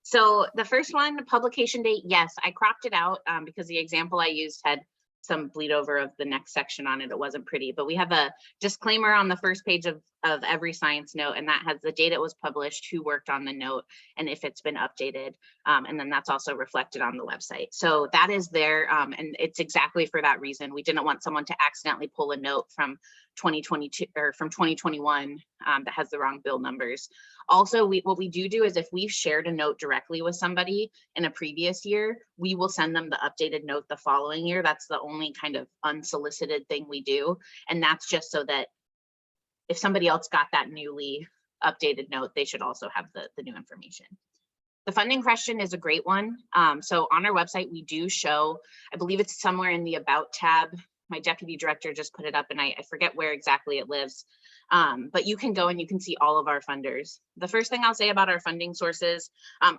So the first one, the publication date, yes, I cropped it out because the example I used had some bleed over of the next section on it. It wasn't pretty, but we have a disclaimer on the first page of every science note, and that has the date it was published, who worked on the note, and if it's been updated. And then that's also reflected on the website. So that is there, and it's exactly for that reason. We didn't want someone to accidentally pull a note from 2022 or from 2021 that has the wrong bill numbers. Also, what we do is if we've shared a note directly with somebody in a previous year, we will send them the updated note the following year. That's the only kind of unsolicited thing we do. And that's just so that if somebody else got that newly updated note, they should also have the new information. The funding question is a great one. So on our website, we do show, I believe it's somewhere in the About tab. My deputy director just put it up and I forget where exactly it lives. But you can go and you can see all of our funders. The first thing I'll say about our funding sources,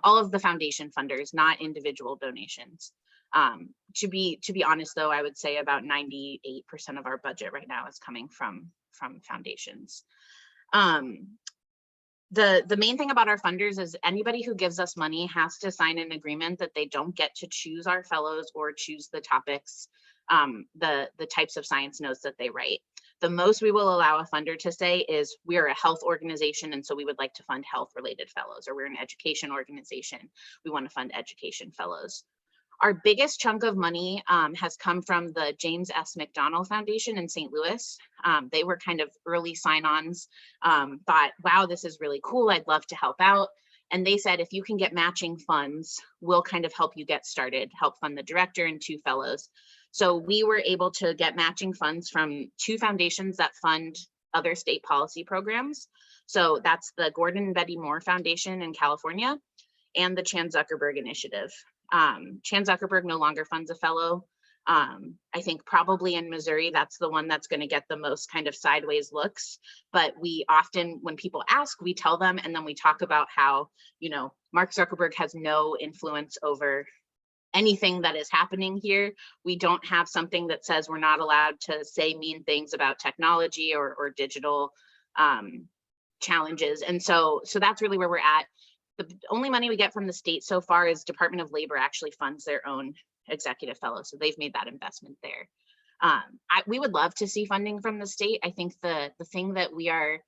all of the foundation funders, not individual donations. To be honest though, I would say about 98% of our budget right now is coming from foundations. The main thing about our funders is anybody who gives us money has to sign an agreement that they don't get to choose our fellows or choose the topics, the types of science notes that they write. The most we will allow a funder to say is we're a health organization and so we would like to fund health related fellows, or we're an education organization, we want to fund education fellows. Our biggest chunk of money has come from the James S. McDonald Foundation in St. Louis. They were kind of early sign-ons, thought, wow, this is really cool, I'd love to help out. And they said, if you can get matching funds, we'll kind of help you get started, help fund the director and 2 fellows. So we were able to get matching funds from 2 foundations that fund other state policy programs. So that's the Gordon and Betty Moore Foundation in California and the Chan Zuckerberg Initiative. Chan Zuckerberg no longer funds a fellow. I think probably in Missouri, that's the one that's going to get the most kind of sideways looks. But we often, when people ask, we tell them, and then we talk about how, you know, Mark Zuckerberg has no influence over anything that is happening here. We don't have something that says we're not allowed to say mean things about technology or digital challenges. And so that's really where we're at. The only money we get from the state so far is Department of Labor actually funds their own executive fellows. So they've made that investment there. We would love to see funding from the state. I think the thing that we are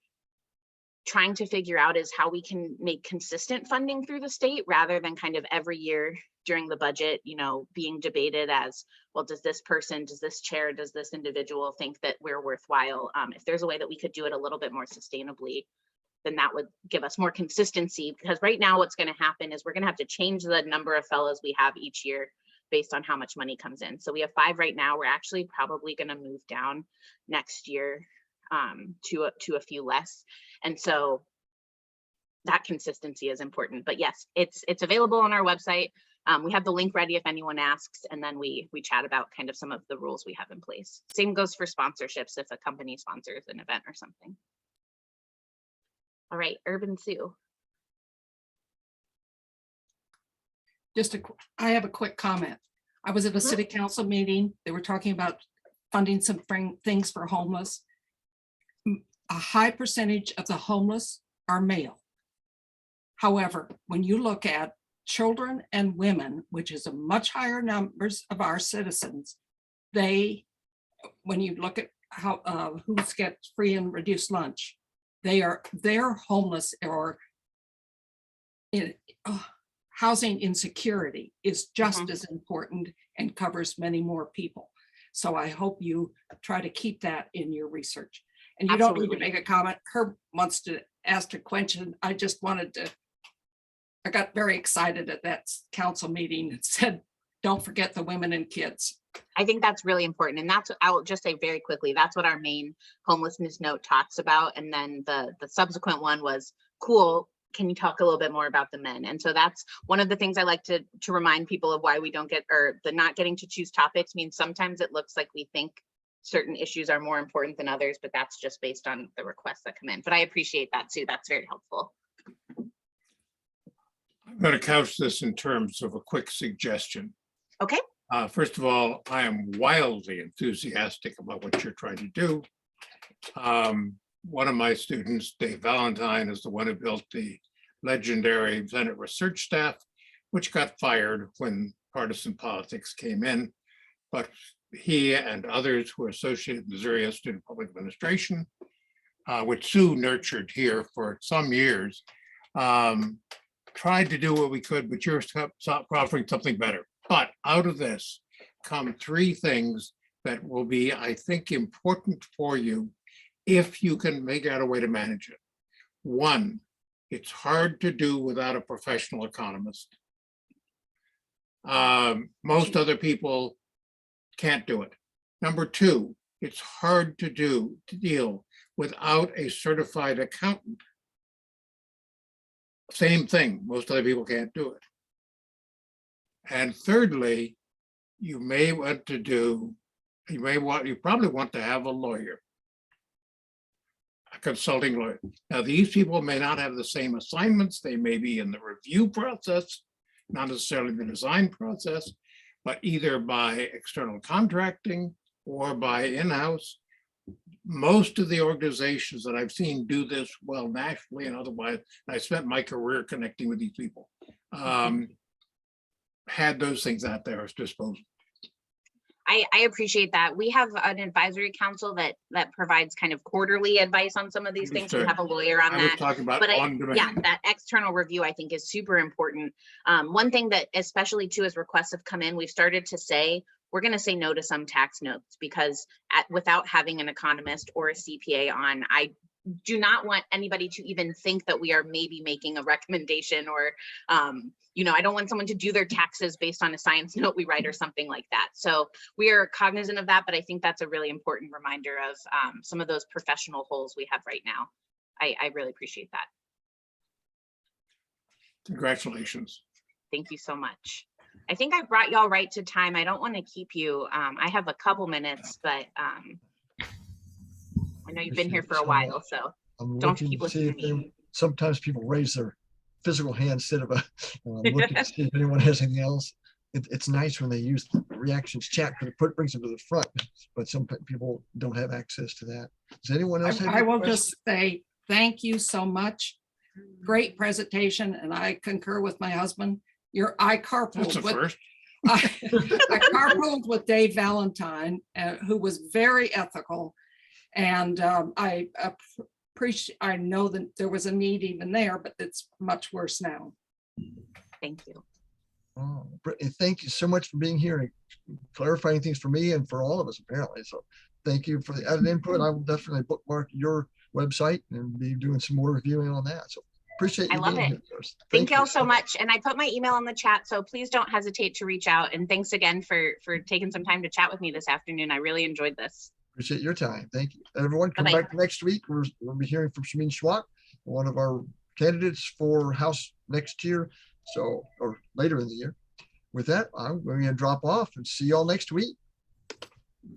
trying to figure out is how we can make consistent funding through the state rather than kind of every year during the budget, you know, being debated as, well, does this person, does this chair, does this individual think that we're worthwhile? If there's a way that we could do it a little bit more sustainably, then that would give us more consistency, because right now what's going to happen is we're going to have to change the number of fellows we have each year based on how much money comes in. So we have 5 right now. We're actually probably going to move down next year to a few less. And so that consistency is important. But yes, it's available on our website. We have the link ready if anyone asks, and then we chat about kind of some of the rules we have in place. Same goes for sponsorships if a company sponsors an event or something. All right, Urban Sue. I have a quick comment. I was at a city council meeting. They were talking about funding some things for homeless. A high percentage of the homeless are male. However, when you look at children and women, which is a much higher numbers of our citizens, when you look at who gets free and reduced lunch. They're homeless or in housing insecurity is just as important and covers many more people. So I hope you try to keep that in your research. And you don't need to make a comment. Herb wants to ask a question. I just wanted to, I got very excited at that council meeting and said, don't forget the women and kids. I think that's really important. And that's, I'll just say very quickly, that's what our main homelessness note talks about. And then the subsequent one was, cool, can you talk a little bit more about the men? And so that's one of the things I like to remind people of why we don't get, or the not getting to choose topics means sometimes it looks like we think certain issues are more important than others, but that's just based on the requests that come in. But I appreciate that too. That's very helpful. I'm going to couch this in terms of a quick suggestion. Okay. First of all, I am wildly enthusiastic about what you're trying to do. One of my students, Dave Valentine, is the one who built the legendary Senate research staff, which got fired when partisan politics came in. But he and others who are associated with Missouri Institute of Public Administration, which Sue nurtured here for some years, tried to do what we could, but you're offering something better. But out of this come three things that will be, I think, important for you if you can figure out a way to manage it. One, it's hard to do without a professional economist. Most other people can't do it. Number two, it's hard to deal without a certified accountant. Same thing, most other people can't do it. And thirdly, you probably want to have a lawyer, a consulting lawyer. Now, these people may not have the same assignments. They may be in the review process, not necessarily the design process, but either by external contracting or by in-house. Most of the organizations that I've seen do this well nationally and otherwise, and I spent my career connecting with these people, had those things out there at disposal. I appreciate that. We have an advisory council that provides kind of quarterly advice on some of these things. We have a lawyer on I was that. talking about But on demand. yeah, that external review I think is super important. One thing that especially too, as requests have come in, we've started to say, we're going to say no to some tax notes because without having an economist or a CPA on, I do not want anybody to even think that we are maybe making a recommendation or, I don't want someone to do their taxes based on a science note we write or something like that. So we are cognizant of that, but I think that's a really important reminder of some of those professional holes we have right now. I really appreciate that. Congratulations. Thank you so much. I think I brought y'all right to time. I don't want to keep you. I have a couple minutes, but I know you've been here for a while, so don't keep listening to me. Sometimes people raise their physical hand instead of looking to see if anyone has anything else. It's nice when they use the reactions chat because it brings them to the front, but some people don't have access to that. Does anyone else have? I will just say thank you so much. Great presentation, and I concur with my husband. I carpooled with Dave Valentine, who was very ethical, and I know that there was a need even there, but it's much worse now. Thank you. Oh, Brittany, thank you so much for being here and clarifying things for me and for all of us, apparently. So thank you for the added input. I will definitely bookmark your website and be doing some more reviewing on that. So appreciate you being here first. Thank y'all so much. And I put my email in the chat, so please don't hesitate to reach out. And thanks again for taking some time to chat with me this afternoon. I really enjoyed this. Appreciate your time. Thank you. Everyone, come back next week. We'll be hearing from Shamin Schwat, one of our candidates for House next year, or later in the year. With that, I'm going to drop off and see y'all next week.